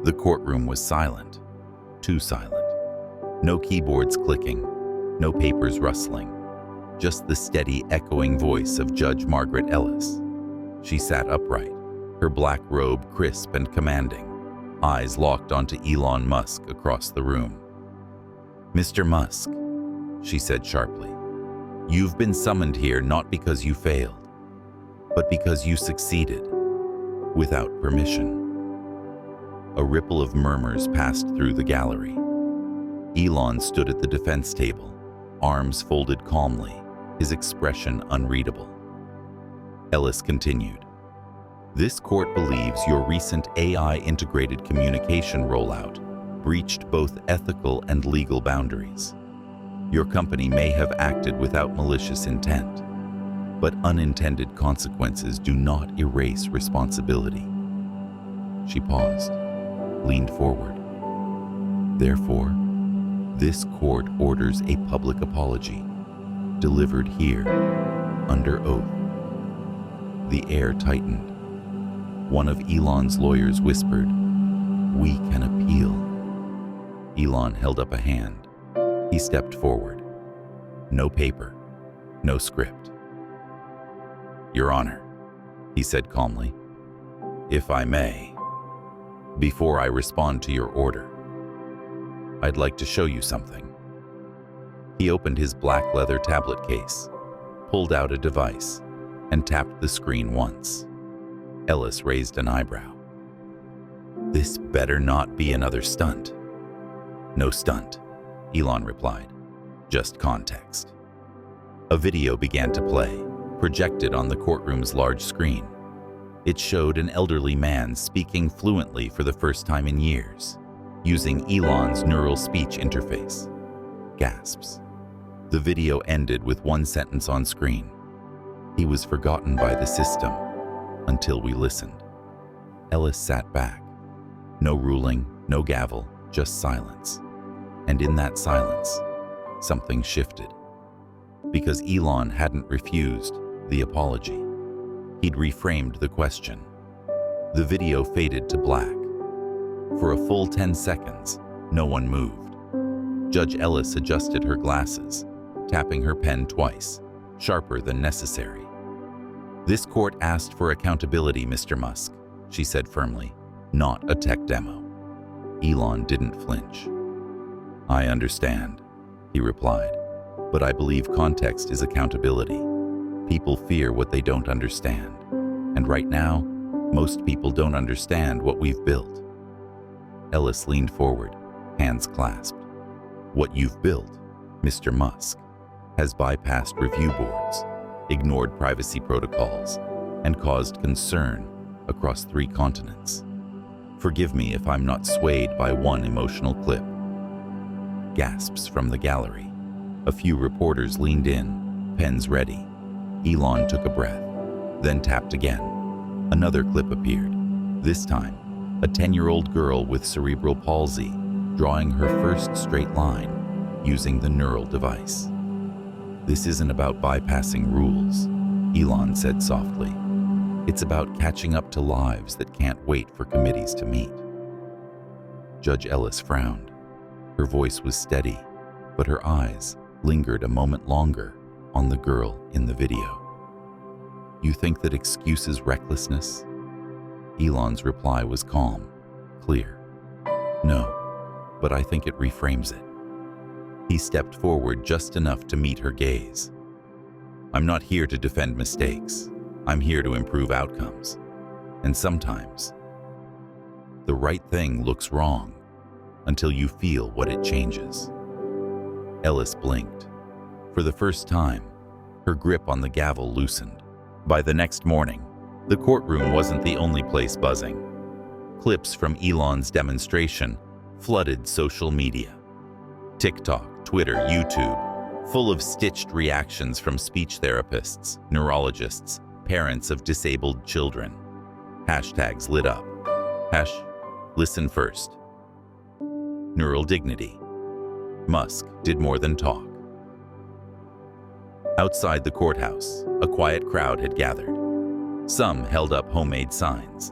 The courtroom was silent, too silent. No keyboards clicking, no papers rustling, just the steady, echoing voice of Judge Margaret Ellis. She sat upright, her black robe crisp and commanding, eyes locked onto Elon Musk across the room. "Mr. Musk," she said sharply, "you've been summoned here not because you failed, but because you succeeded, without permission." A ripple of murmurs passed through the gallery. Elon stood at the defense table, arms folded calmly, his expression unreadable. Ellis continued, "This court believes your recent AI-integrated communication rollout breached both ethical and legal boundaries. Your company may have acted without malicious intent, but unintended consequences do not erase responsibility." She paused, leaned forward. "Therefore, this court orders a public apology, delivered here, under oath." The air tightened. One of Elon's lawyers whispered, "We can appeal." Elon held up a hand. He stepped forward. No paper, no script. "Your Honor," he said calmly, "if I may, before I respond to your order, I'd like to show you something." He opened his black leather tablet case, pulled out a device, and tapped the screen once. Ellis raised an eyebrow. "This better not be another stunt." "No stunt," Elon replied. "Just context." A video began to play, projected on the courtroom's large screen. It showed an elderly man speaking fluently for the first time in years, using Elon's neural speech interface. Gasps. The video ended with one sentence on screen. "He was forgotten by the system until we listened." Ellis sat back. No ruling, no gavel, just silence. And in that silence, something shifted. Because Elon hadn't refused the apology. He'd reframed the question. The video faded to black. For a full 10 seconds, no one moved. Judge Ellis adjusted her glasses, tapping her pen twice, sharper than necessary. "This court asked for accountability, Mr. Musk," she said firmly, "not a tech demo." Elon didn't flinch. "I understand," he replied, "but I believe context is accountability. People fear what they don't understand. And right now, most people don't understand what we've built." Ellis leaned forward, hands clasped. "What you've built, Mr. Musk, has bypassed review boards, ignored privacy protocols, and caused concern across 3 continents. Forgive me if I'm not swayed by one emotional clip." Gasps from the gallery. A few reporters leaned in, pens ready. Elon took a breath, then tapped again. Another clip appeared. This time, a 10-year-old girl with cerebral palsy, drawing her first straight line, using the neural device. "This isn't about bypassing rules," Elon said softly. "It's about catching up to lives that can't wait for committees to meet." Judge Ellis frowned. Her voice was steady, but her eyes lingered a moment longer on the girl in the video. "You think that excuse is recklessness?" Elon's reply was calm, clear. "No, but I think it reframes it." He stepped forward just enough to meet her gaze. "I'm not here to defend mistakes. I'm here to improve outcomes. And sometimes, the right thing looks wrong until you feel what it changes." Ellis blinked. For the first time, her grip on the gavel loosened. By the next morning, the courtroom wasn't the only place buzzing. Clips from Elon's demonstration flooded social media. TikTok, Twitter, YouTube, full of stitched reactions from speech therapists, neurologists, parents of disabled children. Hashtags lit up. Listen first. Neural dignity. Musk did more than talk. Outside the courthouse, a quiet crowd had gathered. Some held up homemade signs.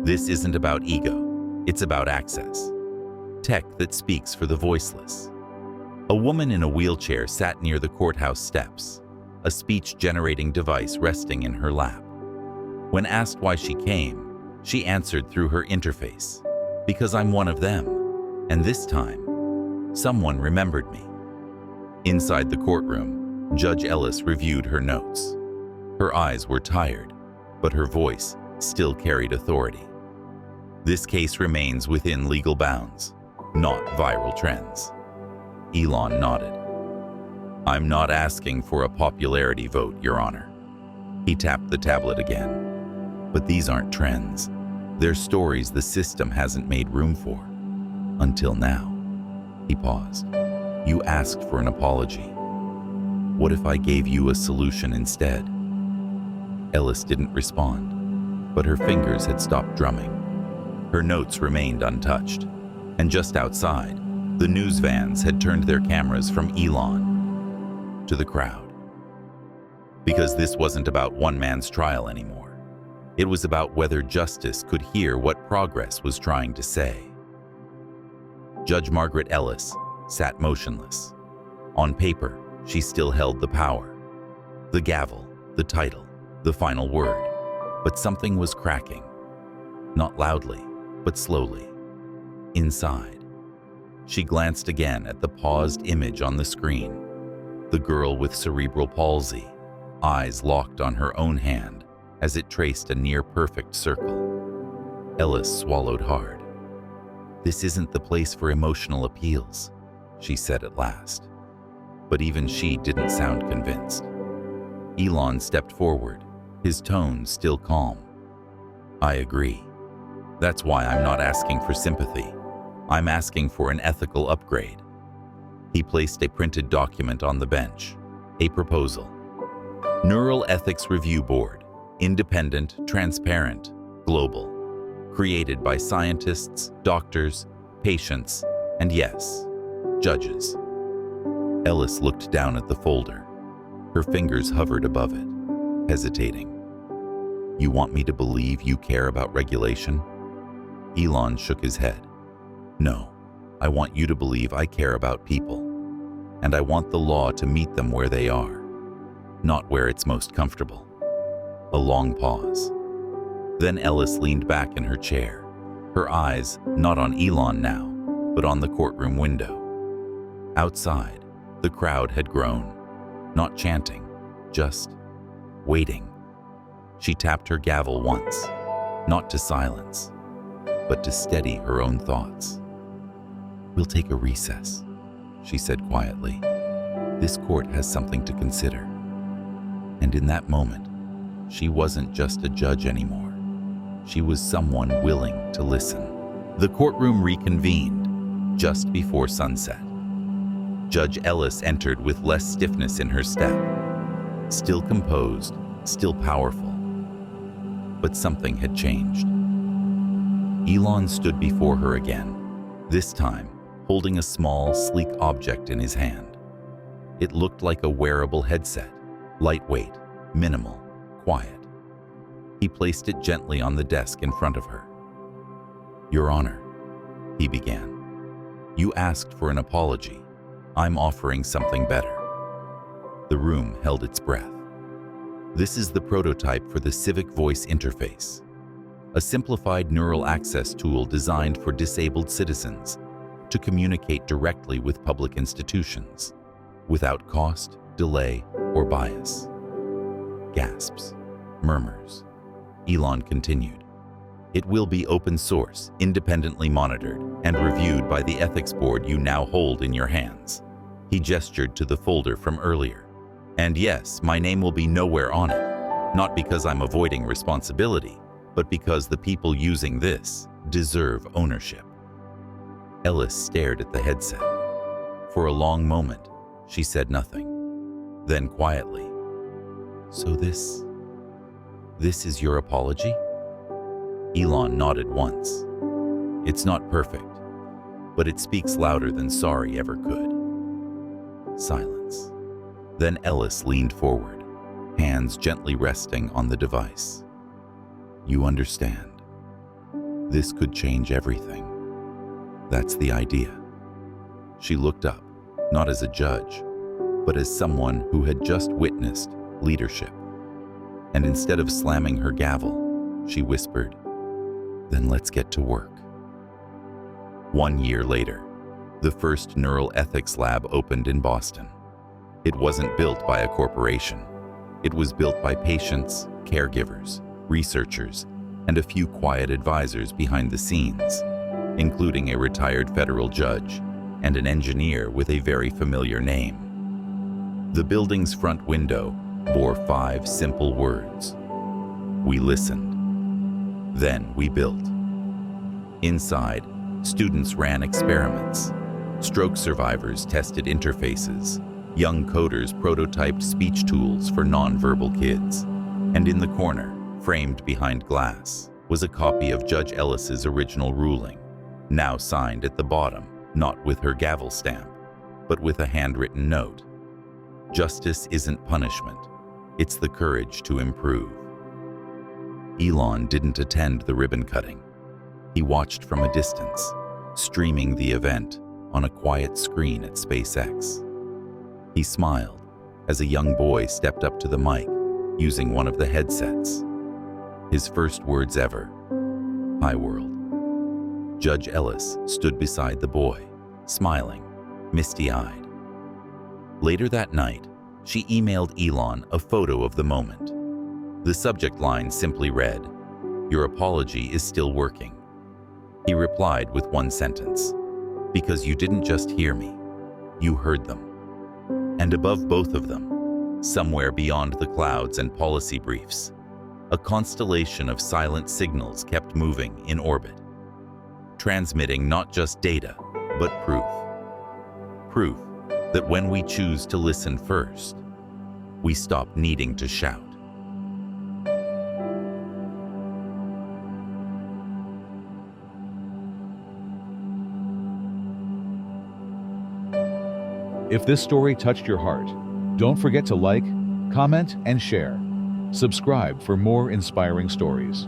"This isn't about ego. It's about access. Tech that speaks for the voiceless. A woman in a wheelchair sat near the courthouse steps, a speech-generating device resting in her lap. When asked why she came, she answered through her interface, "Because I'm one of them, and this time, someone remembered me." Inside the courtroom, Judge Ellis reviewed her notes. Her eyes were tired, but her voice still carried authority. This case remains within legal bounds, not viral trends. Elon nodded. "I'm not asking for a popularity vote, Your Honor." He tapped the tablet again. "But these aren't trends. They're stories the system hasn't made room for. Until now." He paused. "You asked for an apology. What if I gave you a solution instead?" Ellis didn't respond, but her fingers had stopped drumming. Her notes remained untouched, and just outside, the news vans had turned their cameras from Elon to the crowd. Because this wasn't about one man's trial anymore. It was about whether justice could hear what progress was trying to say. Judge Margaret Ellis sat motionless. On paper, she still held the power. The gavel, the title, the final word. But something was cracking. Not loudly, but slowly. Inside. She glanced again at the paused image on the screen. The girl with cerebral palsy, eyes locked on her own hand as it traced a near-perfect circle. Ellis swallowed hard. "This isn't the place for emotional appeals," she said at last. But even she didn't sound convinced. Elon stepped forward, his tone still calm. "I agree. That's why I'm not asking for sympathy. I'm asking for an ethical upgrade." He placed a printed document on the bench, a proposal. Neural Ethics Review Board, independent, transparent, global, created by scientists, doctors, patients, and yes, judges. Ellis looked down at the folder. Her fingers hovered above it, hesitating. "You want me to believe you care about regulation?" Elon shook his head. "No, I want you to believe I care about people, and I want the law to meet them where they are, not where it's most comfortable." A long pause. Then Ellis leaned back in her chair, her eyes not on Elon now, but on the courtroom window. Outside, the crowd had grown, not chanting, just waiting. She tapped her gavel once, not to silence, but to steady her own thoughts. "We'll take a recess," she said quietly. "This court has something to consider." And in that moment, she wasn't just a judge anymore. She was someone willing to listen. The courtroom reconvened just before sunset. Judge Ellis entered with less stiffness in her step, still composed, still powerful. But something had changed. Elon stood before her again, this time holding a small, sleek object in his hand. It looked like a wearable headset, lightweight, minimal, quiet. He placed it gently on the desk in front of her. "Your Honor," he began, "you asked for an apology. I'm offering something better." The room held its breath. This is the prototype for the Civic Voice Interface, a simplified neural access tool designed for disabled citizens to communicate directly with public institutions, without cost, delay, or bias. Gasps, murmurs. Elon continued. "It will be open source, independently monitored, and reviewed by the ethics board you now hold in your hands." He gestured to the folder from earlier. "And yes, my name will be nowhere on it, not because I'm avoiding responsibility, but because the people using this deserve ownership." Ellis stared at the headset. For a long moment, she said nothing. Then quietly, "So this is your apology?" Elon nodded once. "It's not perfect, but it speaks louder than sorry ever could." Silence. Then Ellis leaned forward, hands gently resting on the device. "You understand." This could change everything. That's the idea. She looked up, not as a judge, but as someone who had just witnessed leadership. And instead of slamming her gavel, she whispered, "Then let's get to work." 1 year later, the first neural ethics lab opened in Boston. It wasn't built by a corporation. It was built by patients, caregivers, researchers, and a few quiet advisors behind the scenes, including a retired federal judge and an engineer with a very familiar name. The building's front window bore 5 simple words. We listened. Then we built. Inside, students ran experiments. Stroke survivors tested interfaces. Young coders prototyped speech tools for nonverbal kids. And in the corner, framed behind glass, was a copy of Judge Ellis's original ruling, now signed at the bottom, not with her gavel stamp, but with a handwritten note. Justice isn't punishment. It's the courage to improve. Elon didn't attend the ribbon cutting. He watched from a distance, streaming the event on a quiet screen at SpaceX. He smiled as a young boy stepped up to the mic, using one of the headsets. His first words ever, "Hi, world." Judge Ellis stood beside the boy, smiling, misty-eyed. Later that night, she emailed Elon a photo of the moment. The subject line simply read, "Your apology is still working." He replied with one sentence, "Because you didn't just hear me, you heard them." And above both of them, somewhere beyond the clouds and policy briefs, a constellation of silent signals kept moving in orbit, transmitting not just data, but proof. Proof that when we choose to listen first, we stop needing to shout. If this story touched your heart, don't forget to like, comment, and share. Subscribe for more inspiring stories.